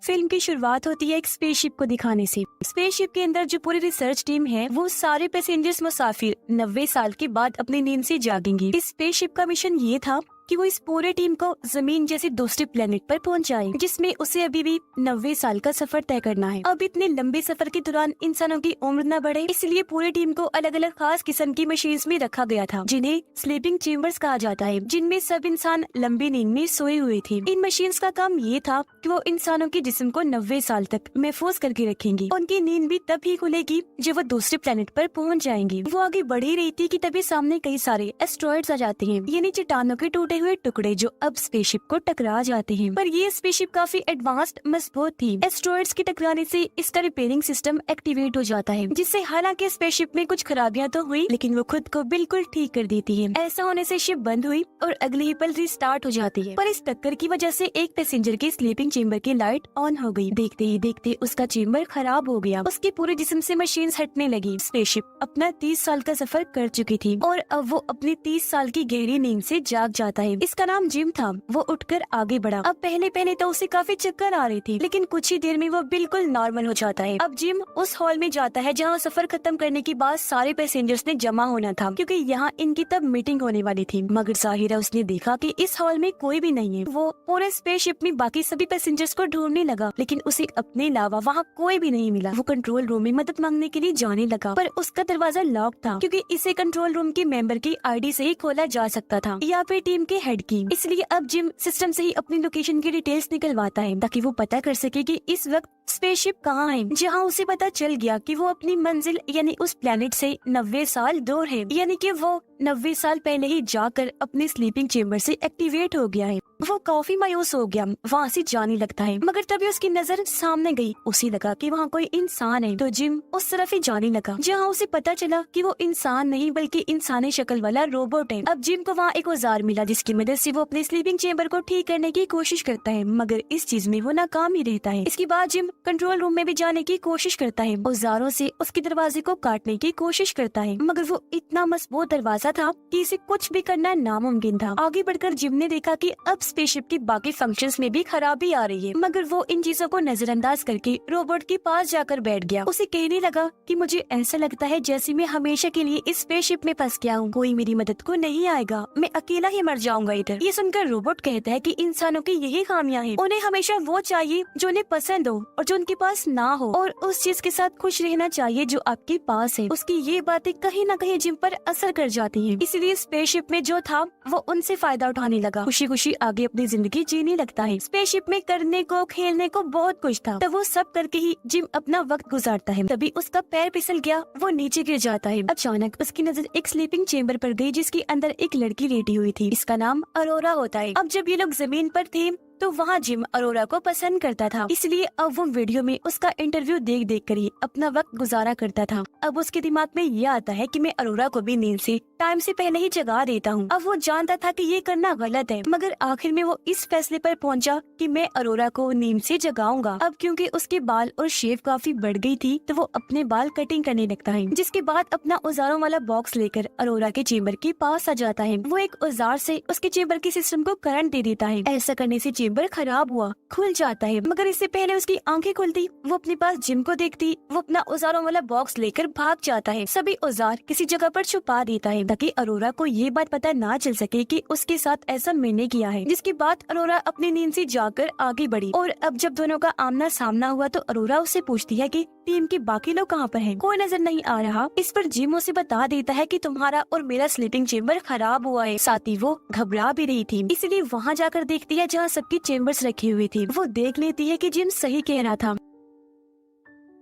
Film की शुरुआत होती है एक स्पेसशिप को दिखाने से। स्पेसशिप के अंदर जो पूरी रिसर्च टीम है वो सारे पैसेंजर्स मुसाफिर 90 साल के बाद अपनी नींद से जागेंगे। इस स्पेसशिप का मिशन ये था कि वो इस पूरे टीम को जमीन जैसे दूसरे प्लेनेट पर पहुंचाए, जिसमें उसे अभी भी 90 साल का सफर तय करना है। अब इतने लंबे सफर के दौरान इंसानों की उम्र न बढ़े, इसलिए पूरी टीम को अलग अलग खास किस्म की मशीन्स में रखा गया था, जिन्हें स्लीपिंग चेम्बर्स कहा जाता है, जिनमें सब इंसान लंबी नींद में सोए हुए थे। इन मशीन्स का काम ये था कि वो इंसानों के जिस्म को 90 साल तक महफूज करके रखेंगी। उनकी नींद भी तब ही खुलेगी जब वो दूसरे प्लेनेट पर पहुंच जाएंगी। वो आगे बढ़ ही रही थी कि तभी सामने कई सारे एस्ट्रॉइड्स आ जाते हैं, यानी चट्टानों के टूटे हुए टुकड़े जो अब स्पेसशिप को टकरा जाते हैं। पर ये स्पेसशिप काफी एडवांस्ड मजबूत थी। एस्ट्रॉइड्स के टकराने से इसका रिपेयरिंग सिस्टम एक्टिवेट हो जाता है, जिससे हालांकि स्पेसशिप में कुछ खराबियां तो हुई, लेकिन वो खुद को बिल्कुल ठीक कर देती है। ऐसा होने से शिप बंद हुई और अगले ही पल रिस्टार्ट हो जाती है। पर इस टक्कर की वजह से एक पैसेंजर की स्लीपिंग चेम्बर की लाइट ऑन हो गई। देखते ही देखते उसका चेम्बर खराब हो गया। उसके पूरे जिस्म से मशीन हटने लगी। स्पेसशिप अपना 30 साल का सफर कर चुकी थी और अब वो अपनी 30 साल की गहरी नींद से जाग जाता है। इसका नाम जिम था। वो उठकर आगे बढ़ा। अब पहले तो उसे काफी चक्कर आ रही थी, लेकिन कुछ ही देर में वो बिल्कुल नॉर्मल हो जाता है। अब जिम उस हॉल में जाता है जहाँ सफर खत्म करने के बाद सारे पैसेंजर्स ने जमा होना था, क्योंकि यहाँ इनकी तब मीटिंग होने वाली थी। मगर जाहिरा उसने देखा कि इस हॉल में कोई भी नहीं है। वो पूरे स्पेसशिप में बाकी सभी पैसेंजर्स को ढूंढने लगा, लेकिन उसे अपने अलावा वहाँ कोई भी नहीं मिला। वो कंट्रोल रूम में मदद मांगने के लिए जाने लगा, पर उसका दरवाजा लॉक था, क्योंकि इसे कंट्रोल रूम के मेंबर की आईडी से ही खोला जा सकता था, या फिर टीम के हेड की। इसलिए अब जिम सिस्टम से ही अपनी लोकेशन की डिटेल्स निकलवाता है, ताकि वो पता कर सके कि इस वक्त स्पेसशिप कहाँ है। जहाँ उसे पता चल गया कि वो अपनी मंजिल यानी उस प्लेनेट से 90 साल दूर है, यानी कि वो 90 साल पहले ही जाकर अपने स्लीपिंग चेम्बर से एक्टिवेट हो गया है। वो काफी मायूस हो गया, वहाँ से जाने लगता है। मगर तभी उसकी नजर सामने गई। उसे लगा कि वहाँ कोई इंसान है, तो जिम उस तरफ ही जाने लगा, जहाँ उसे पता चला कि वो इंसान नहीं बल्कि इंसानी शक्ल वाला रोबोट है। अब जिम को वहाँ एक औजार मिला, जिसकी मदद से वो अपने स्लीपिंग चेम्बर को ठीक करने की कोशिश करता है, मगर इस चीज में वो नाकाम ही रहता है। इसके बाद जिम कंट्रोल रूम में भी जाने की कोशिश करता है, औजारों से उसके दरवाजे को काटने की कोशिश करता है, मगर वो इतना मजबूत दरवाजा था कि इसे कुछ भी करना नामुमकिन था। आगे बढ़कर जिम ने देखा कि अब स्पेसशिप की बाकी फंक्शंस में भी खराबी आ रही है, मगर वो इन चीजों को नजरअंदाज करके रोबोट के पास जाकर बैठ गया। उसे कहने लगा कि मुझे ऐसा लगता है जैसे मैं हमेशा के लिए इस स्पेसशिप में फंस गया हूँ, कोई मेरी मदद को नहीं आएगा, मैं अकेला ही मर जाऊंगा इधर। ये सुनकर रोबोट कहता है कि इंसानों की यही खामियां हैं, उन्हें हमेशा वो चाहिए जो उन्हें पसंद हो और जो उनके पास ना हो, और उस चीज के साथ खुश रहना चाहिए जो आपके पास है। उसकी ये बातें कहीं न कहीं जिम पर असर कर जाती है, इसलिए स्पेसशिप में जो था वो उनसे फायदा उठाने लगा, खुशी खुशी आगे अपनी जिंदगी जीने लगता है। स्पेसशिप में करने को खेलने को बहुत कुछ था, तो वो सब करके ही जिम अपना वक्त गुजारता है। तभी उसका पैर फिसल गया, वो नीचे गिर जाता है। अचानक उसकी नजर एक स्लीपिंग चेम्बर पर गई, जिसके अंदर एक लड़की लेटी हुई थी। इसका नाम अरोरा होता है। अब जब ये लोग जमीन पर थे तो वहाँ जिम अरोरा को पसंद करता था, इसलिए अब वो वीडियो में उसका इंटरव्यू देख कर ही अपना वक्त गुजारा करता था। अब उसके दिमाग में ये आता है कि मैं अरोरा को भी नींद से टाइम से पहले ही जगा देता हूँ। अब वो जानता था कि ये करना गलत है, मगर आखिर में वो इस फैसले पर पहुंचा कि मैं अरोरा को नींद से जगाऊंगा। अब क्योंकि उसके बाल और शेव काफी बढ़ गई थी, तो वो अपने बाल कटिंग करने लगता है, जिसके बाद अपना औजारों वाला बॉक्स लेकर अरोरा के चेम्बर के पास आ जाता है। वो एक औजार से उसके चेम्बर के सिस्टम को करंट दे देता है। ऐसा करने से चेम्बर खराब हुआ, खुल जाता है, मगर इससे पहले उसकी आंखें खुलती, वो अपने पास जिम को देखती, वो अपना औजारों वाला बॉक्स लेकर भाग जाता है। सभी औजार किसी जगह पर छुपा देता है, ताकि अरोरा को ये बात पता ना चल सके कि उसके साथ ऐसा मैंने किया है। जिसके बाद अरोरा अपनी नींद से जाकर आगे बढ़ी, और अब जब दोनों का आमना सामना हुआ तो अरोरा उससे पूछती है कि टीम के बाकी लोग कहाँ पर हैं? कोई नजर नहीं आ रहा। इस पर जिम उसे बता देता है कि तुम्हारा और मेरा स्लीपिंग चेम्बर खराब हुआ है। साथ ही वो घबरा भी रही थी, इसलिए वहाँ जाकर देखती है जहाँ सबकी चेम्बर्स रखी हुई थी। वो देख लेती है कि जिम सही कह रहा था।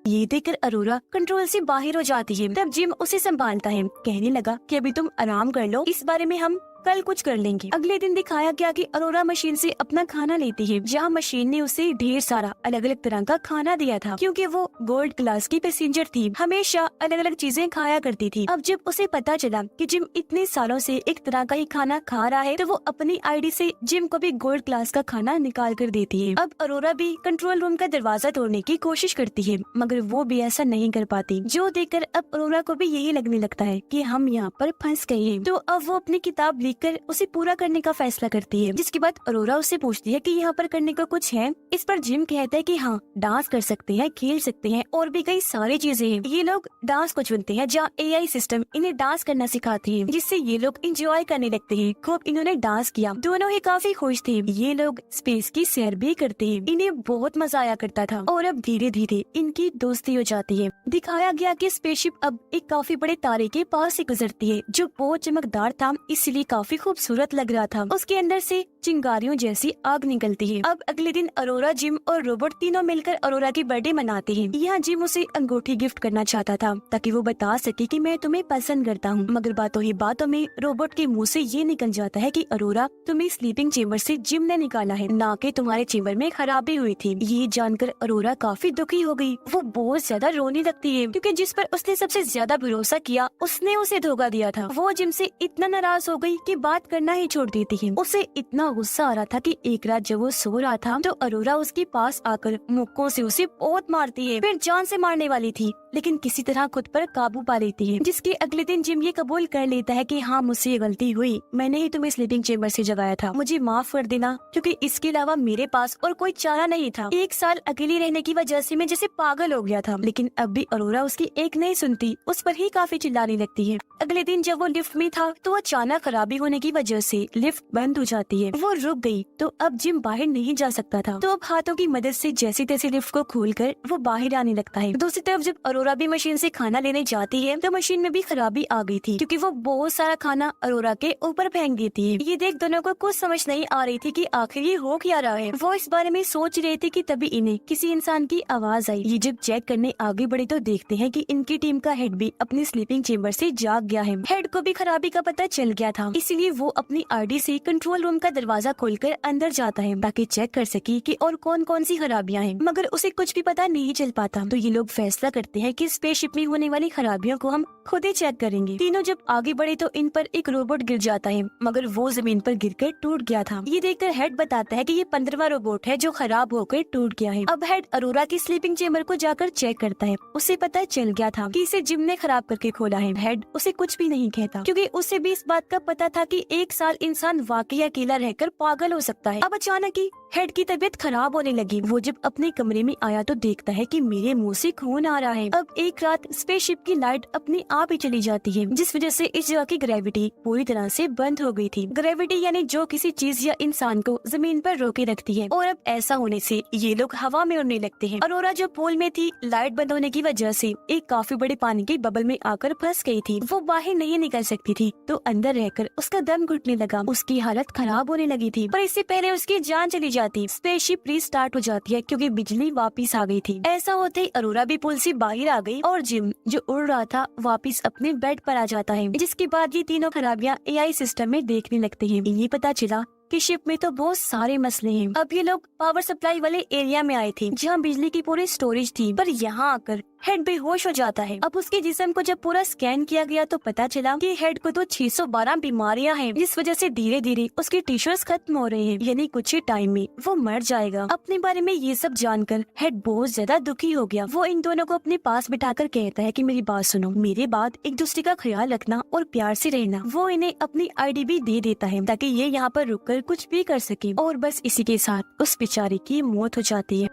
ये देखकर अरोरा कंट्रोल से बाहर हो जाती है। तब जिम उसे संभालता है, कहने लगा कि अभी तुम आराम कर लो, इस बारे में हम कल कुछ कर लेंगे। अगले दिन दिखाया गया कि अरोरा मशीन से अपना खाना लेती है, जहाँ मशीन ने उसे ढेर सारा अलग अलग तरह का खाना दिया था, क्योंकि वो गोल्ड क्लास की पैसेंजर थी, हमेशा अलग अलग चीजें खाया करती थी। अब जब उसे पता चला कि जिम इतने सालों से एक तरह का ही खाना खा रहा है, तो वो अपनी आईडी से जिम को भी गोल्ड क्लास का खाना निकाल कर देती है। अब अरोरा भी कंट्रोल रूम का दरवाजा तोड़ने की कोशिश करती है, मगर वो भी ऐसा नहीं कर पाती, जो देखकर अब अरोरा को भी यही लगने लगता है कि हम यहाँ पर फंस गए हैं। तो अब वो अपनी किताब देखकर उसे पूरा करने का फैसला करती है। जिसके बाद अरोरा उससे पूछती है कि यहाँ पर करने का कुछ है। इस पर जिम कहता है कि हाँ, डांस कर सकते हैं, खेल सकते हैं और भी कई सारी चीजें हैं। ये लोग डांस को चुनते हैं जहाँ AI सिस्टम इन्हें डांस करना सिखाती है, जिससे ये लोग एंजॉय करने लगते हैं। खूब इन्होंने डांस किया, दोनों ही काफी खुश थे। ये लोग स्पेस की सैर भी करते हैं, इन्हें बहुत मजा आया करता था। और अब धीरे धीरे इनकी दोस्ती हो जाती है। दिखाया गया कि स्पेसशिप अब एक काफी बड़े तारे के पास से गुजरती है, जो बहुत चमकदार था, इसलिए काफी खूबसूरत लग रहा था। उसके अंदर से चिंगारियों जैसी आग निकलती है। अब अगले दिन अरोरा, जिम और रोबोट तीनों मिलकर अरोरा की बर्थडे मनाते हैं। यहाँ जिम उसे अंगूठी गिफ्ट करना चाहता था ताकि वो बता सके कि मैं तुम्हें पसंद करता हूँ, मगर बातों ही बातों में रोबोट के मुंह से ये निकल जाता है कि अरोरा, तुम्हें स्लीपिंग चेम्बर से जिम ने निकाला है, ना कि तुम्हारे चेम्बर में खराबी हुई थी। ये जानकर अरोरा काफी दुखी हो गई। वो बहुत ज्यादा रोने लगती है क्योंकि जिस पर उसने सबसे ज्यादा भरोसा किया उसने उसे धोखा दिया था। वो जिम से इतना नाराज हो गई कि बात करना ही छोड़ देती है। उसे इतना गुस्सा आ रहा था कि एक रात जब वो सो रहा था तो अरोरा उसके पास आकर मुक्कों से उसे बहुत मारती है। फिर जान से मारने वाली थी, लेकिन किसी तरह खुद पर काबू पा लेती है। जिसके अगले दिन जिम ये कबूल कर लेता है कि हाँ, मुझसे ये गलती हुई, मैंने ही तुम्हें स्लीपिंग चेम्बर से जगाया था, मुझे माफ कर देना, क्योंकि इसके अलावा मेरे पास और कोई चारा नहीं था। एक साल अकेली रहने की वजह से मैं जैसे पागल हो गया था। लेकिन अब भी अरोरा उसकी एक नहीं सुनती, उस पर ही काफी चिल्लाने लगती है। अगले दिन जब वो लिफ्ट में था तो अचानक खराबी होने की वजह से लिफ्ट बंद हो जाती है। वो रुक गई तो अब जिम बाहर नहीं जा सकता था। तो अब हाथों की मदद से जैसे तैसे लिफ्ट को खोलकर वो बाहर आने लगता है। दूसरी तरफ जब अरोरा भी मशीन से खाना लेने जाती है तो मशीन में भी खराबी आ गई थी, क्योंकि वो बहुत सारा खाना अरोरा के ऊपर फेंक देती है। ये देख दोनों को कुछ समझ नहीं आ रही थी कि आखिर ये हो क्या रहा है। वो इस बारे में सोच रहे थे कि तभी इन्हें किसी इंसान की आवाज आई। ये जब चेक करने आगे बढ़े तो देखते हैं कि इनकी टीम का हेड भी अपनी स्लीपिंग चेम्बर से जाग गया है। हेड को भी खराबी का पता चल गया था, इसलिए वो अपनी आईडी से कंट्रोल रूम का दरवाजा खोलकर अंदर जाता है ताकि चेक कर सके कि और कौन कौन सी खराबियां हैं, मगर उसे कुछ भी पता नहीं चल पाता। तो ये लोग फैसला करते हैं कि स्पेसशिप में होने वाली खराबियों को हम खुद ही चेक करेंगे। तीनों जब आगे बढ़े तो इन पर एक रोबोट गिर जाता है, मगर वो जमीन पर गिरकर टूट गया था। ये देखकर हेड बताता है कि ये 15वां रोबोट है जो खराब होकर टूट गया है। अब हेड अरोरा की स्लीपिंग चेम्बर को जाकर चेक करता है। उसे पता चल गया था कि इसे जिम ने खराब करके खोला है। हेड उसे कुछ भी नहीं कहता, क्योंकि उसे भी इस बात का पता था कि एक साल इंसान वाकई अकेला रहकर पागल हो सकता है। अब अचानक ही हेड की तबीयत खराब होने लगी। वो जब अपने कमरे में आया तो देखता है कि मेरे मुंह से खून आ रहा है। अब एक रात स्पेसशिप की लाइट अपने आप ही चली जाती है, जिस वजह से इस जगह की ग्रेविटी पूरी तरह से बंद हो गई थी। ग्रेविटी यानी जो किसी चीज या इंसान को जमीन पर रोके रखती है, और अब ऐसा होने से ये लोग हवा में उड़ने लगते हैं। अरोरा जो पूल में थी, लाइट बंद होने की वजह से एक काफी बड़े पानी के बबल में आकर फंस गई थी। वो बाहर नहीं निकल सकती थी, तो अंदर रहकर उसका दम घुटने लगा। उसकी हालत खराब होने लगी थी, पर इससे पहले उसकी जान चली जाती। स्पेसशिप रीस्टार्ट हो जाती है क्योंकि बिजली वापस आ गई थी। ऐसा होते ही अरोरा भी पुल से बाहर आ गई और जिम जो उड़ रहा था वापस अपने बेड पर आ जाता है। जिसके बाद ये तीनों खराबियां AI सिस्टम में देखने लगते हैं। इन्हें पता चला कि शिप में तो बहुत सारे मसले हैं। अब ये लोग पावर सप्लाई वाले एरिया में आए थे जहाँ बिजली की पूरी स्टोरेज थी, पर यहाँ आकर हेड बेहोश हो जाता है। अब उसके जिस्म को जब पूरा स्कैन किया गया तो पता चला कि हेड को तो 612 बीमारियां हैं, जिस वजह से धीरे धीरे उसके टिश्यूज खत्म हो रहे हैं, यानी कुछ ही टाइम में वो मर जाएगा। अपने बारे में ये सब जानकर हेड बहुत ज्यादा दुखी हो गया। वो इन दोनों को अपने पास बिठाकर कहता है कि मेरी बात सुनो, मेरे बाद एक दूसरे का ख्याल रखना और प्यार से रहना। वो इन्हें अपनी ID भी दे देता है ताकि ये यहाँ पर रुककर कुछ भी कर सके, और बस इसी के साथ उस बेचारे की मौत हो जाती है।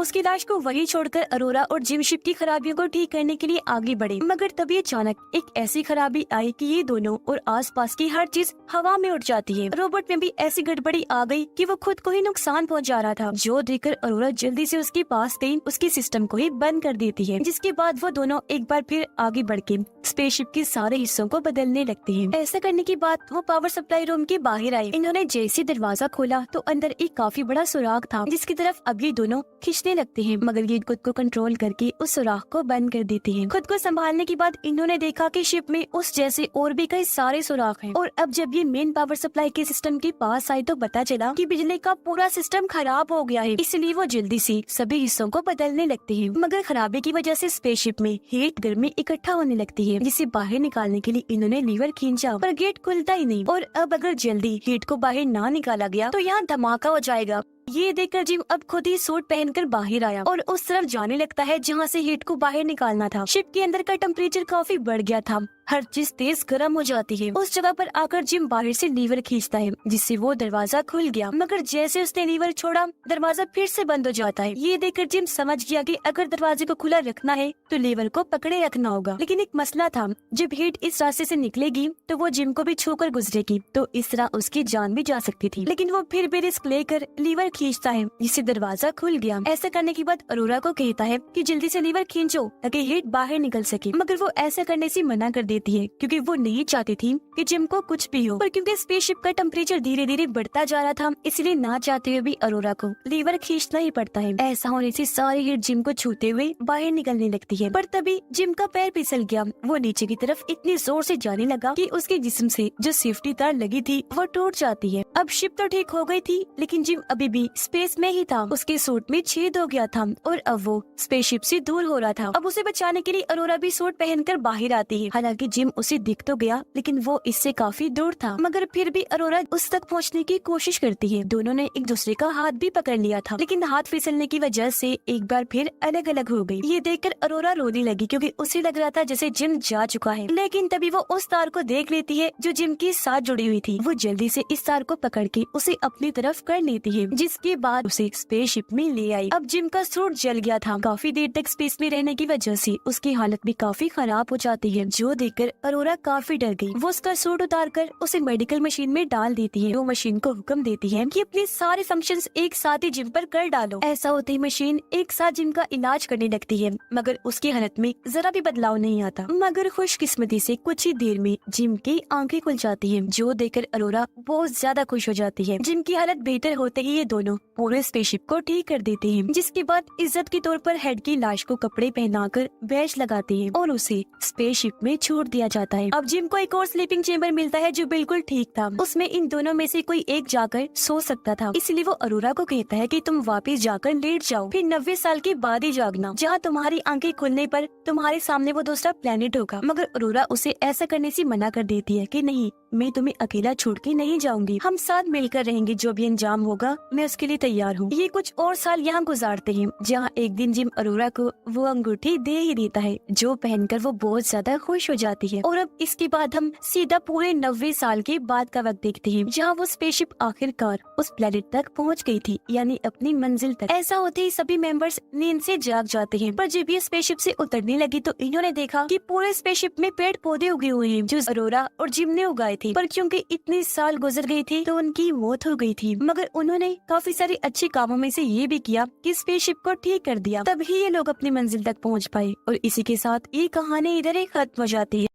उसकी लाश को वही छोड़कर अरोरा और जिम शिप की खराबियों को ठीक करने के लिए आगे बढ़े, मगर तभी अचानक एक ऐसी खराबी आई कि ये दोनों और आसपास की हर चीज हवा में उड़ जाती है। रोबोट में भी ऐसी गड़बड़ी आ गई कि वो खुद को ही नुकसान पहुंचा रहा था, जो देखकर अरोरा जल्दी से उसके पास गई, उसके सिस्टम को ही बंद कर देती है। जिसके बाद वो दोनों एक बार फिर आगे बढ़ के स्पेसशिप के सारे हिस्सों को बदलने लगते हैं। ऐसा करने के बाद वो पावर सप्लाई रूम के बाहर आए। इन्होंने जैसे दरवाजा खोला तो अंदर एक काफी बड़ा सुराख था, जिसकी तरफ अब ये दोनों खींचने लगते हैं, मगर ये खुद को कंट्रोल करके उस सुराख को बंद कर देते हैं। खुद को संभालने के बाद इन्होंने देखा कि शिप में उस जैसे और भी कई सारे सुराख हैं, और अब जब ये मेन पावर सप्लाई के सिस्टम के पास आए तो पता चला कि बिजली का पूरा सिस्टम खराब हो गया है। इसलिए वो जल्दी से सभी हिस्सों को बदलने लगते हैं, मगर खराबी की वजह से स्पेसशिप में हीट गर्मी इकट्ठा होने लगती है, जिसे बाहर निकालने के लिए इन्होंने लीवर खींचा, पर गेट खुलता ही नहीं। और अब अगर जल्दी हीट को बाहर ना निकाला गया तो यहाँ धमाका हो जाएगा। ये देखकर जिम अब खुद ही सूट पहनकर बाहर आया और उस तरफ जाने लगता है जहाँ से हीट को बाहर निकालना था। शिप के अंदर का टेम्परेचर काफी बढ़ गया था, हर चीज तेज गर्म हो जाती है। उस जगह पर आकर जिम बाहर से लीवर खींचता है, जिससे वो दरवाजा खुल गया, मगर जैसे उसने लीवर छोड़ा दरवाजा फिर से बंद हो जाता है। ये देखकर जिम समझ गया कि अगर दरवाजे को खुला रखना है तो लीवर को पकड़े रखना होगा। लेकिन एक मसला था, जब हीट इस रास्ते से निकलेगी तो वो जिम को भी छूकर गुजरेगी, तो इस तरह उसकी जान भी जा सकती थी। लेकिन वो फिर भी रिस्क लेकर लीवर खींचता है, जिससे दरवाजा खुल गया। ऐसा करने के बाद अरोरा को कहता है कि जल्दी से लीवर खींचो ताकि हीट बाहर निकल सके, मगर वो ऐसा करने से मना कर देती है क्योंकि वो नहीं चाहती थी कि जिम को कुछ भी हो। पर क्योंकि स्पेसशिप का टेम्परेचर धीरे धीरे बढ़ता जा रहा था, इसलिए ना चाहते हुए भी अरोरा को लीवर खींचना ही पड़ता है। ऐसा होने से सारी हीट जिम को छूते हुए बाहर निकलने लगती है। पर तभी जिम का पैर फिसल गया। वो नीचे की तरफ इतनी जोर से जाने लगा कि उसके जिस्म से जो सेफ्टी तार लगी थी वो टूट जाती है। अब शिप तो ठीक हो गई थी, लेकिन जिम अभी भी स्पेस में ही था। उसके सूट में छेद हो गया था और अब वो स्पेसशिप से दूर हो रहा था। अब उसे बचाने के लिए अरोरा भी सूट पहनकर बाहर आती है। हालांकि जिम उसे दिख तो गया, लेकिन वो इससे काफी दूर था, मगर फिर भी अरोरा उस तक पहुंचने की कोशिश करती है। दोनों ने एक दूसरे का हाथ भी पकड़ लिया था, लेकिन हाथ फिसलने की वजह से एक बार फिर अलग अलग हो गई। ये देखकर अरोरा रोने लगी क्योंकि उसे लग रहा था जैसे जिम जा चुका है। लेकिन तभी वो उस तार को देख लेती है जो जिम के साथ जुड़ी हुई थी। वो जल्दी से इस तार को पकड़ के उसे अपनी तरफ कर लेती है, जिसके बाद उसे स्पेसशिप में ले आई। अब जिम का सूट जल गया था। काफी देर तक स्पेस में रहने की वजह से उसकी हालत भी काफी खराब हो जाती है, जो देखकर अरोरा काफी डर गई। वो उसका सूट उतार कर उसे मेडिकल मशीन में डाल देती है। वो मशीन को हुक्म देती है कि अपने सारे फंक्शंस एक साथ ही जिम पर कर डालो। ऐसा होते ही मशीन एक साथ जिम का इलाज करने लगती है, मगर उसकी हालत में जरा भी बदलाव नहीं आता। मगर खुशकिस्मती से कुछ ही देर में जिम की आंखें खुल जाती हैं, जो देखकर अरोरा बहुत ज्यादा खुश हो जाती है। जिम की हालत बेहतर होते ही ये दोनों पूरे स्पेसशिप को ठीक कर देते हैं, जिसके बाद इज्जत के तौर पर हेड की लाश को कपड़े पहनाकर बैच लगाते हैं और उसे स्पेसशिप में छोड़ दिया जाता है। अब जिम को एक और स्लीपिंग चेम्बर मिलता है जो बिल्कुल ठीक था। उसमें इन दोनों में से कोई एक जाकर सो सकता था, इसलिए वो अरोरा को कहता है कि तुम वापस जाकर लेट जाओ, फिर 90 साल के बाद ही जागना, जहाँ तुम्हारी आंखें खुलने पर तुम्हारे सामने वो दूसरा प्लेनेट होगा। मगर अरोरा उसे ऐसा करने से मना कर देती है कि नहीं, मैं तुम्हें अकेला छोड़ के नहीं जाऊंगी, हम साथ मिलकर रहेंगे, जो भी अंजाम होगा मैं उसके लिए तैयार हूँ। ये कुछ और साल यहाँ गुजारते हैं, जहाँ एक दिन जिम अरोरा को वो अंगूठी दे ही देता है, जो पहनकर वो बहुत ज्यादा खुश हो जाती है। और अब इसके बाद हम सीधा पूरे 90 साल के बाद का वक्त देखते हैं, जहाँ वो स्पेसशिप आखिरकार उस प्लेनेट तक पहुँच गई थी, यानी अपनी मंजिल तक। ऐसा होते ही सभी मेंबर्स नींद से जाग जाते हैं, पर जब ये स्पेसशिप से उतरने लगी तो इन्होंने देखा कि पूरे स्पेसशिप में पेड़ पौधे उगे हुए हैं, जो अरोरा और जिम ने उगाए थे। पर क्योंकि इतने साल गुजर गए थे तो उनकी मौत हो गई थी, मगर उन्होंने काफी सारे अच्छे कामों में से ये भी किया कि स्पेसशिप को ठीक कर दिया। तभी ये लोग अपनी मंजिल तक पहुंच पाए और इसी के साथ ये कहानी इधर ही खत्म हो जाती है।